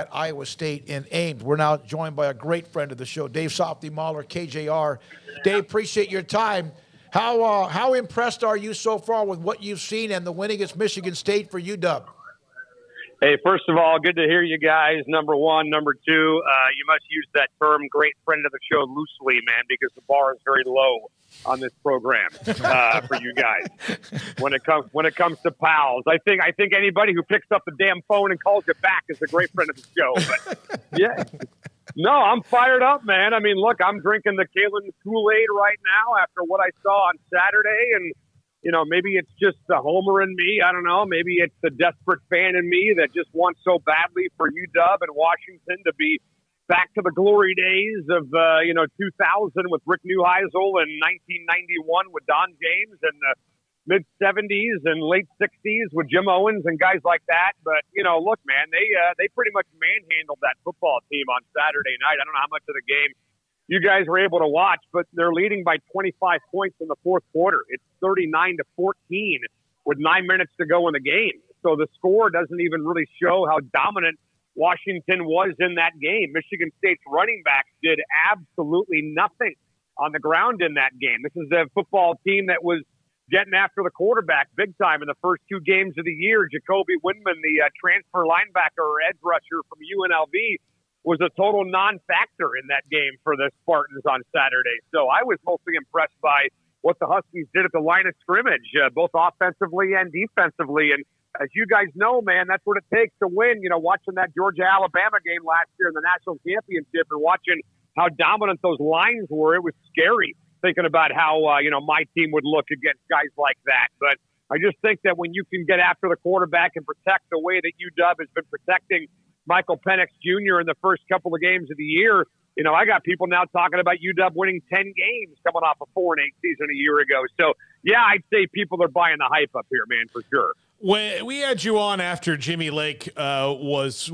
at Iowa State in Ames. We're now joined by a great friend of the show, Dave Softy, Mahler, KJR. Dave, appreciate your time. How impressed are you so far with what you've seen and the win against Michigan State for UW? Hey, first of all, good to hear you guys, number one. Number two, you must use that term, great friend of the show, loosely, man, because the bar is very low on this program for you guys. When it comes to pals, I think anybody who picks up the damn phone and calls it back is a great friend of the show. But yeah, no, I'm fired up, man. I mean, look, I'm drinking the Kalen Kool-Aid right now after what I saw on Saturday, and you know, maybe it's just the homer in me. I don't know. Maybe it's the desperate fan in me that just wants so badly for UW and Washington to be back to the glory days of, 2000 with Rick Neuheisel and 1991 with Don James and the mid-'70s and late '60s with Jim Owens and guys like that. But, look, man, they pretty much manhandled that football team on Saturday night. I don't know how much of the game you guys were able to watch, but they're leading by 25 points in the fourth quarter. It's 39-14 with 9 minutes to go in the game. So the score doesn't even really show how dominant Washington was in that game. Michigan State's running backs did absolutely nothing on the ground in that game. This is a football team that was getting after the quarterback big time in the first two games of the year. Jacoby Windman, the transfer linebacker or edge rusher from UNLV, was a total non-factor in that game for the Spartans on Saturday. So I was mostly impressed by what the Huskies did at the line of scrimmage, both offensively and defensively. And as you guys know, man, that's what it takes to win. Watching that Georgia-Alabama game last year in the national championship and watching how dominant those lines were, it was scary thinking about how, my team would look against guys like that. But I just think that when you can get after the quarterback and protect the way that UW has been protecting Michael Penix Jr. in the first couple of games of the year, I got people now talking about UW winning 10 games coming off a 4-8 season a year ago. So, yeah, I'd say people are buying the hype up here, man, for sure. When we had you on after Jimmy Lake was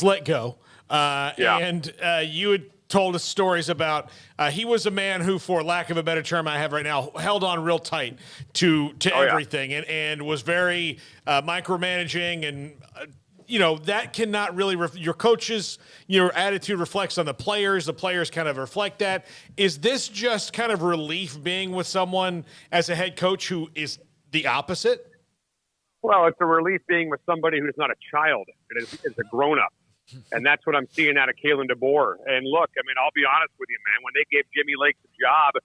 let go, and you had told us stories about he was a man who, for lack of a better term I have right now, held on real tight to everything and was very micromanaging and that cannot really your coaches, your attitude reflects on the players kind of reflect that. Is this just kind of relief being with someone as a head coach who is the opposite? Well, it's a relief being with somebody who's not a child. It is a grown-up. And that's what I'm seeing out of Kalen DeBoer. And look, I mean, I'll be honest with you, man. When they gave Jimmy Lake the job,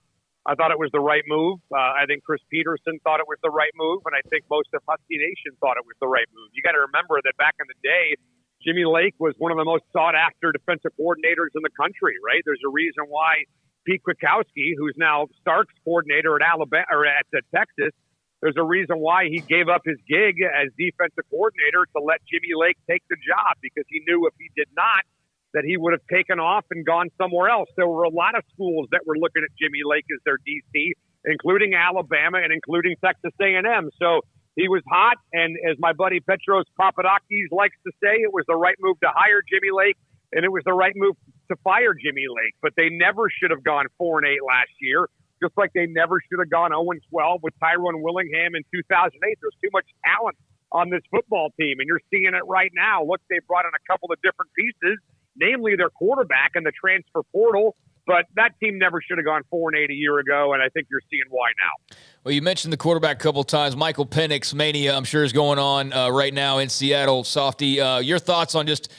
I thought it was the right move. I think Chris Peterson thought it was the right move, and I think most of Husky Nation thought it was the right move. You got to remember that back in the day, Jimmy Lake was one of the most sought-after defensive coordinators in the country, right? There's a reason why Pete Kwiatkowski, who's now Stark's coordinator at Alabama or at Texas, there's a reason why he gave up his gig as defensive coordinator to let Jimmy Lake take the job, because he knew if he did not, that he would have taken off and gone somewhere else. There were a lot of schools that were looking at Jimmy Lake as their DC, including Alabama and including Texas A&M. So he was hot, and as my buddy Petros Papadakis likes to say, it was the right move to hire Jimmy Lake, and it was the right move to fire Jimmy Lake. But they never should have gone 4-8 last year, just like they never should have gone 0-12 with Tyrone Willingham in 2008. There's too much talent on this football team, and you're seeing it right now. Look, they brought in a couple of different pieces, namely their quarterback and the transfer portal. But that team never should have gone 4-8 a year ago, and I think you're seeing why now. Well, you mentioned the quarterback a couple of times. Michael Penix mania, I'm sure, is going on right now in Seattle. Softy, your thoughts on just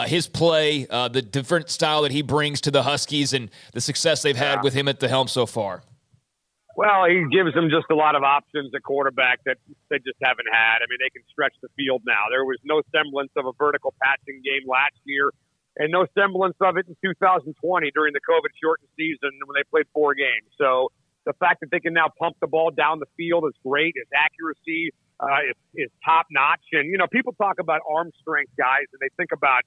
his play, the different style that he brings to the Huskies, and the success they've had with him at the helm so far? Well, he gives them just a lot of options at quarterback that they just haven't had. I mean, they can stretch the field now. There was no semblance of a vertical passing game last year, and no semblance of it in 2020 during the COVID-shortened season when they played 4 games. So the fact that they can now pump the ball down the field is great. His accuracy is top-notch. And, people talk about arm strength, guys, and they think about,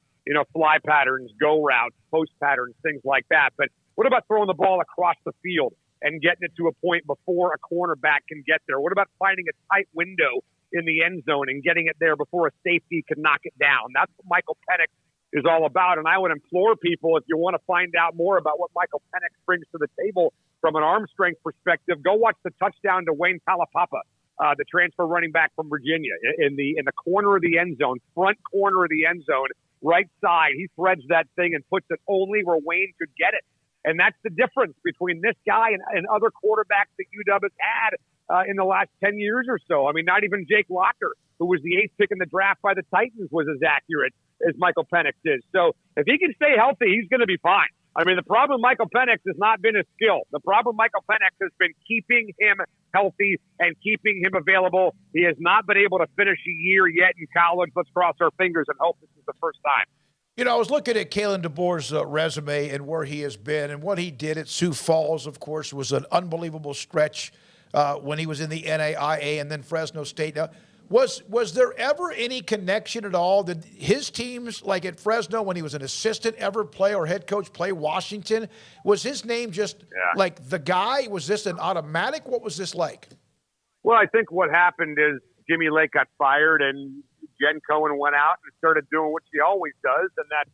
fly patterns, go routes, post patterns, things like that. But what about throwing the ball across the field and getting it to a point before a cornerback can get there? What about finding a tight window in the end zone and getting it there before a safety can knock it down? That's what Michael Penix is all about. And I would implore people, if you want to find out more about what Michael Penix brings to the table from an arm strength perspective, go watch the touchdown to Wayne Talapapa, the transfer running back from Virginia, in the corner of the end zone, front corner of the end zone. right side. He threads that thing and puts it only where Wayne could get it. And that's the difference between this guy and other quarterbacks that UW has had in the last 10 years or so. I mean, not even Jake Locker, who was the 8th pick in the draft by the Titans, was as accurate as Michael Penix is. So if he can stay healthy, he's going to be fine. I mean, the problem with Michael Penix has not been his skill. The problem with Michael Penix has been keeping him healthy and keeping him available. He has not been able to finish a year yet in college. Let's cross our fingers and hope this is the first time. You know, I was looking at Kalen DeBoer's resume and where he has been, and what he did at Sioux Falls, of course, was an unbelievable stretch when he was in the NAIA and then Fresno State. Now, was there ever any connection at all? Did his teams, like at Fresno, when he was an assistant, ever play or head coach play Washington? Was his name just like the guy? Was this an automatic? What was this like? Well, I think what happened is Jimmy Lake got fired and Jen Cohen went out and started doing what she always does, and that's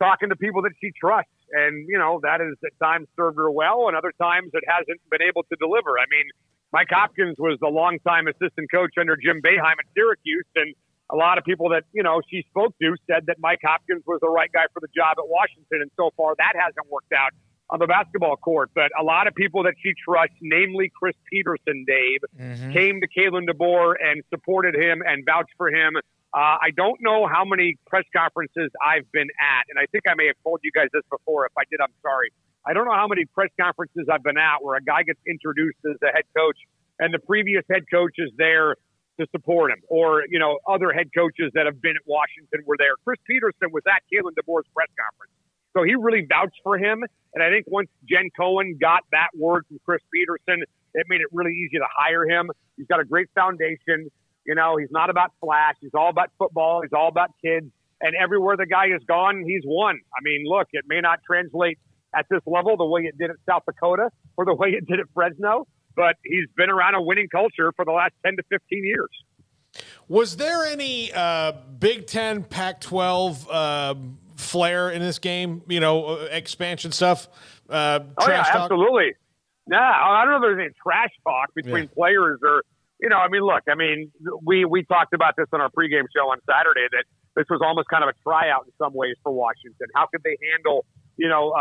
talking to people that she trusts. And, you know, that has at times served her well, and other times it hasn't been able to deliver. I mean, Mike Hopkins was the longtime assistant coach under Jim Boeheim at Syracuse, and a lot of people that, you know, she spoke to said that Mike Hopkins was the right guy for the job at Washington, and so far that hasn't worked out on the basketball court. But a lot of people that she trusts, namely Chris Peterson, Dave, came to Kalen DeBoer and supported him and vouched for him. I don't know how many press conferences I've been at, and I think I may have told you guys this before. If I did, I'm sorry. I don't know how many press conferences I've been at where a guy gets introduced as the head coach and the previous head coach is there to support him, or, you know, other head coaches that have been at Washington were there. Chris Peterson was at Kalen DeBoer's press conference. So he really vouched for him. And I think once Jen Cohen got that word from Chris Peterson, it made it really easy to hire him. He's got a great foundation. You know, he's not about flash. He's all about football. He's all about kids. And everywhere the guy has gone, he's won. I mean, look, it may not translate at this level the way it did at South Dakota or the way it did at Fresno, but he's been around a winning culture for the last 10 to 15 years. Was there any Big Ten, Pac-12 flair in this game, you know, expansion stuff? Oh, yeah, absolutely. No, I don't know if there's any trash talk between players or, you know, I mean, look, I mean, we talked about this on our pregame show on Saturday, that this was almost kind of a tryout in some ways for Washington. How could they handle, you know,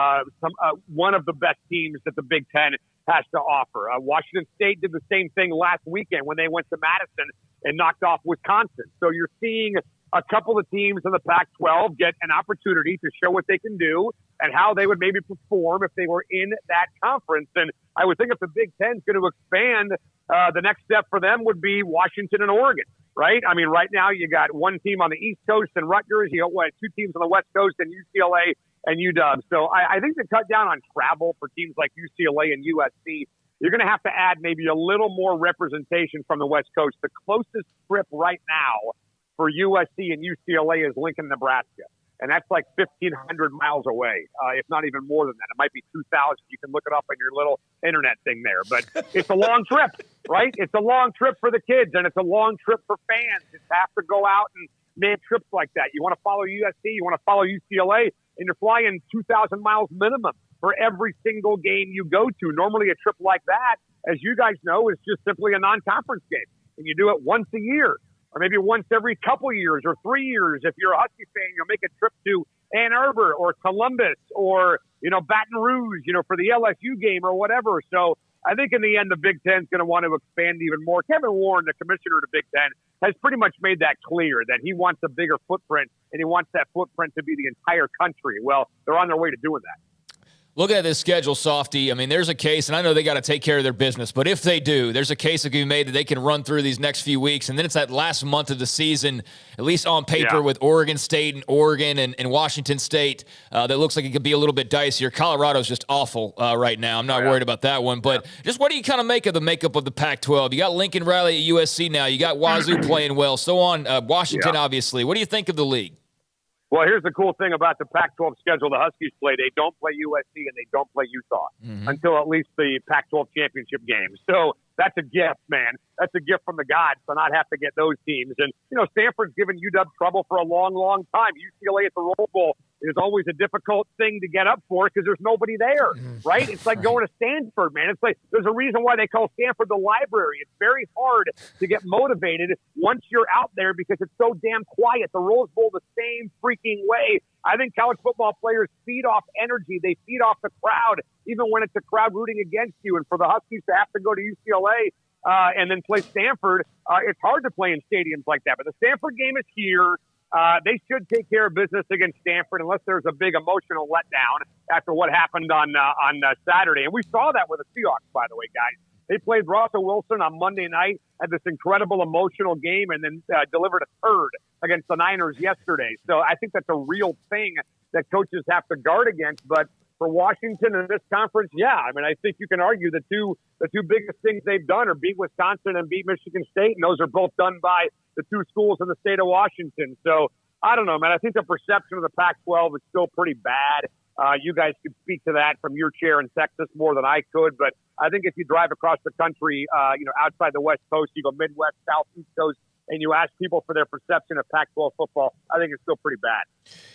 one of the best teams that the Big Ten has to offer? Washington State did the same thing last weekend when they went to Madison and knocked off Wisconsin. So you're seeing a couple of teams in the Pac-12 get an opportunity to show what they can do and how they would maybe perform if they were in that conference. And I would think if the Big Ten is going to expand, the next step for them would be Washington and Oregon, right? I mean, right now you got one team on the East Coast and Rutgers. You got two teams on the West Coast and UCLA and UW. So I think to cut down on travel for teams like UCLA and USC, you're going to have to add maybe a little more representation from the West Coast. The closest trip right now for USC and UCLA is Lincoln, Nebraska. And that's like 1,500 miles away, if not even more than that. It might be 2,000. You can look it up on your little internet thing there. But it's a long trip, right? It's a long trip for the kids, and it's a long trip for fans. You have to go out and make trips like that. You want to follow USC, you want to follow UCLA, and you're flying 2,000 miles minimum for every single game you go to. Normally a trip like that, as you guys know, is just simply a non-conference game. And you do it once a year, or maybe once every couple years or 3 years. If you're a Husky fan, you'll make a trip to Ann Arbor or Columbus or, you know, Baton Rouge, you know, for the LSU game or whatever. So I think in the end, the Big Ten is going to want to expand even more. Kevin Warren, the commissioner of the Big Ten, has pretty much made that clear that he wants a bigger footprint, and he wants that footprint to be the entire country. Well, they're on their way to doing that. Looking at this schedule, Softy, I mean, there's a case, and I know they got to take care of their business, but if they do, there's a case that can be made that they can run through these next few weeks, and then it's that last month of the season, at least on paper, with Oregon State and Oregon and Washington State, that looks like it could be a little bit dicier. Colorado's just awful right now. I'm not worried about that one, but just what do you kind of make of the makeup of the Pac-12? You got Lincoln Riley at USC now. You got Wazoo playing well, so on. Washington, obviously. What do you think of the league? Well, here's the cool thing about the Pac-12 schedule the Huskies play. They don't play USC and they don't play Utah until at least the Pac-12 championship game. So that's a gift, man. That's a gift from the gods to not have to get those teams. And, you know, Stanford's given UW trouble for a long, long time. UCLA at the Rose Bowl is always a difficult thing to get up for because there's nobody there, right? It's like going to Stanford, man. It's like there's a reason why they call Stanford the library. It's very hard to get motivated once you're out there because it's so damn quiet. The Rose Bowl the same freaking way. I think college football players feed off energy. They feed off the crowd, even when it's a crowd rooting against you. And for the Huskies to have to go to UCLA and then play Stanford, it's hard to play in stadiums like that. But the Stanford game is here. They should take care of business against Stanford unless there's a big emotional letdown after what happened on Saturday. And we saw that with the Seahawks, by the way, guys. They played Russell Wilson on Monday night, had this incredible emotional game, and then delivered a third against the Niners yesterday. So I think that's a real thing that coaches have to guard against. But for Washington in this conference, yeah, I mean, I think you can argue the two biggest things they've done are beat Wisconsin and beat Michigan State, and those are both done by the two schools in the state of Washington. So I don't know, man. I think the perception of the Pac-12 is still pretty bad. You guys could speak to that from your chair in Texas more than I could, but I think if you drive across the country, outside the West Coast, you go Midwest, South, East Coast, and you ask people for their perception of Pac-12 football, I think it's still pretty bad.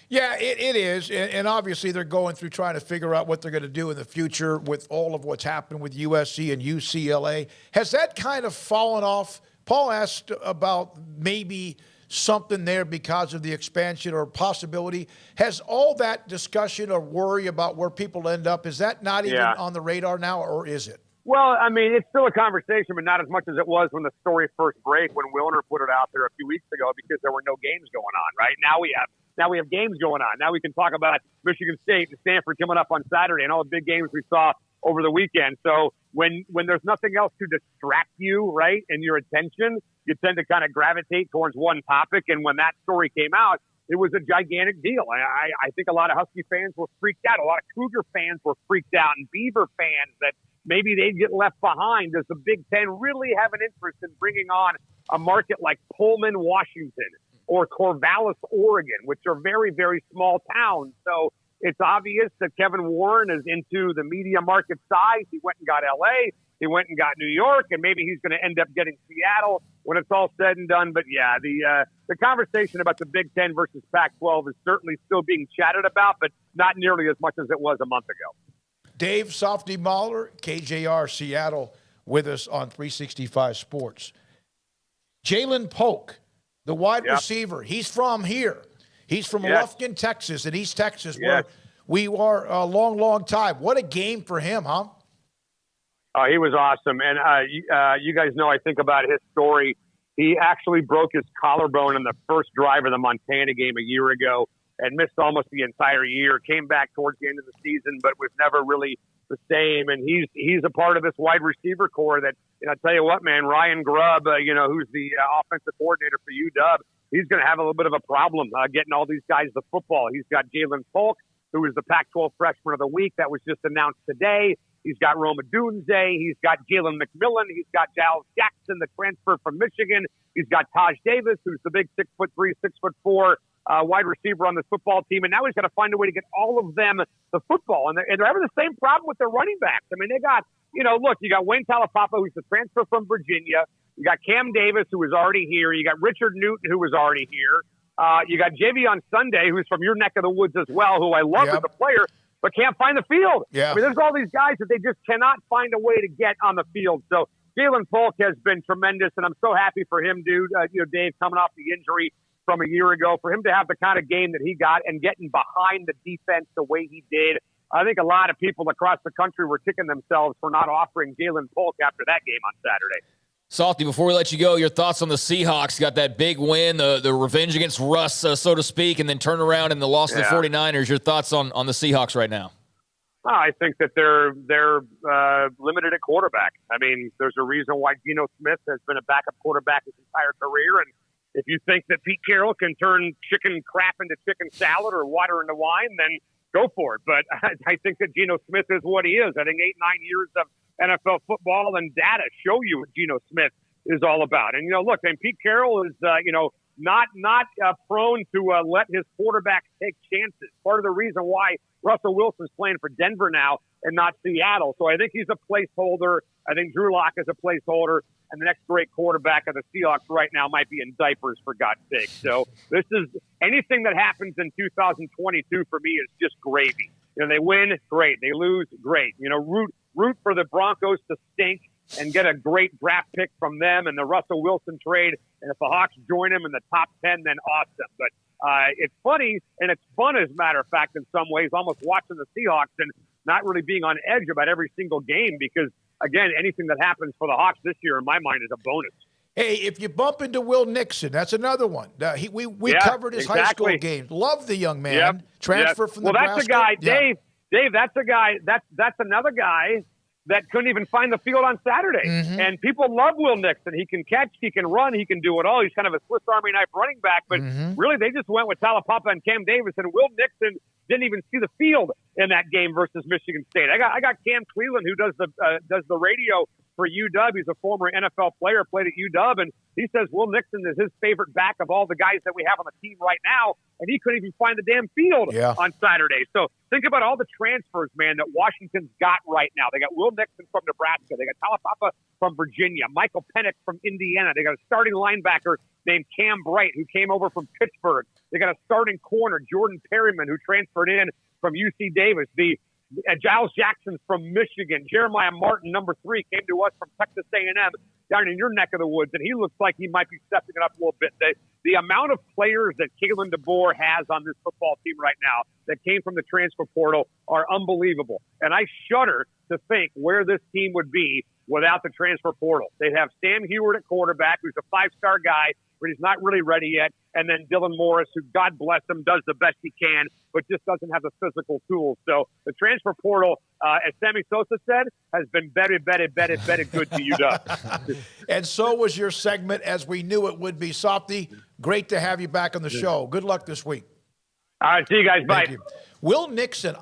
Yeah, it is. And obviously they're going through trying to figure out what they're going to do in the future with all of what's happened with USC and UCLA. Has that kind of fallen off? Paul asked about maybe something there because of the expansion or possibility. Has all that discussion or worry about where people end up, is that not even on the radar now, or is it? Well, I mean, it's still a conversation, but not as much as it was when the story first broke, when Wilner put it out there a few weeks ago, because there were no games going on, right? Now we have games going on. Now we can talk about Michigan State and Stanford coming up on Saturday and all the big games we saw over the weekend. So when there's nothing else to distract you, right, and your attention, you tend to kind of gravitate towards one topic. And when that story came out, it was a gigantic deal. I think a lot of Husky fans were freaked out. A lot of Cougar fans were freaked out, and Beaver fans that maybe they'd get left behind. Does the Big Ten really have an interest in bringing on a market like Pullman, Washington, or Corvallis, Oregon, which are very, very small towns? So it's obvious that Kevin Warren is into the media market size. He went and got L.A., he went and got New York, and maybe he's going to end up getting Seattle when it's all said and done. But, yeah, the conversation about the Big Ten versus Pac-12 is certainly still being chatted about, but not nearly as much as it was a month ago. Dave Softy Mahler, KJR Seattle, with us on 365 Sports. Jalen Polk, the wide receiver, he's from here. He's from Lufkin, Texas, in East Texas, where we were a long, long time. What a game for him, huh? He was awesome. And you guys know, I think about his story. He actually broke his collarbone in the first drive of the Montana game a year ago and missed almost the entire year. Came back towards the end of the season, but was never really the same. And he's a part of this wide receiver core that, I tell you what, man, Ryan Grubb, who's the offensive coordinator for UW, he's going to have a little bit of a problem getting all these guys the football. He's got Jalen Polk, who is the Pac-12 Freshman of the Week. That was just announced today. He's got Roma Dunze. He's got Jalen McMillan. He's got Giles Jackson, the transfer from Michigan. He's got Taj Davis, who's the big 6'3", 6'4" wide receiver on this football team. And now he's got to find a way to get all of them the football. And they're having the same problem with their running backs. I mean, they got, look, you got Wayne Talapapa, who's the transfer from Virginia. You got Cam Davis, who was already here. You got Richard Newton, who was already here. You got Javion Sunday, who's from your neck of the woods as well, who I love as a player, but can't find the field. I mean, there's all these guys that they just cannot find a way to get on the field. So Jalen Polk has been tremendous, and I'm so happy for him, dude. Dave, coming off the injury from a year ago, for him to have the kind of game that he got and getting behind the defense the way he did. I think a lot of people across the country were kicking themselves for not offering Jalen Polk after that game on Saturday. Softy, before we let you go, your thoughts on the Seahawks. Got that big win, the revenge against Russ, so to speak, and then turn around in the loss to the 49ers. Your thoughts on the Seahawks right now? I think that they're limited at quarterback. I mean, there's a reason why Geno Smith has been a backup quarterback his entire career. And if you think that Pete Carroll can turn chicken crap into chicken salad or water into wine, then go for it. But I think that Geno Smith is what he is. I think 8-9 years of NFL football and data show you what Geno Smith is all about. And, look, and Pete Carroll is, not prone to let his quarterbacks take chances. Part of the reason why Russell Wilson's playing for Denver now and not Seattle. So I think he's a placeholder. I think Drew Lock is a placeholder. And the next great quarterback of the Seahawks right now might be in diapers, for God's sake. So this is anything that happens in 2022 for me is just gravy. You know, they win, great. They lose, great. You know, root for the Broncos to stink and get a great draft pick from them and the Russell Wilson trade. And if the Hawks join him in the top 10, then awesome. But it's funny, and it's fun, as a matter of fact, in some ways, almost watching the Seahawks and not really being on edge about every single game because, again, anything that happens for the Hawks this year, in my mind, is a bonus. Hey, if you bump into Will Nixon, that's another one. We covered his high school games. Love the young man. Yep. Transfer from Nebraska. Well, that's a guy, Dave, that's a guy, that's another guy that couldn't even find the field on Saturday. Mm-hmm. And people love Will Nixon. He can catch, he can run, he can do it all. He's kind of a Swiss Army knife running back. But really, they just went with Talapapa and Cam Davis, and Will Nixon didn't even see the field in that game versus Michigan State. I got Cam Cleveland, who does the radio for UW. He's a former NFL player, played at UW, and he says Will Nixon is his favorite back of all the guys that we have on the team right now, and he couldn't even find the damn field on Saturday. So think about all the transfers, man, that Washington's got right now. They got Will Nixon from Nebraska. They got Talapapa from Virginia, Michael Penix from Indiana. They got a starting linebacker named Cam Bright, who came over from Pittsburgh. They got a starting corner, Jordan Perryman, who transferred in from UC Davis. Giles Jackson's from Michigan. Jeremiah Martin, number 3, came to us from Texas A&M down in your neck of the woods, and he looks like he might be stepping it up a little bit. The amount of players that Kalen DeBoer has on this football team right now that came from the transfer portal are unbelievable. And I shudder to think where this team would be without the transfer portal. They'd have Sam Heward at quarterback, who's a 5-star guy, but he's not really ready yet. And then Dylan Morris, who, God bless him, does the best he can, but just doesn't have the physical tools. So the transfer portal, as Sammy Sosa said, has been very, very, very, very good to UW. And so was your segment, as we knew it would be. Softy, great to have you back on the show. Good luck this week. All right, see you guys. Bye. Thank you. Will Nixon,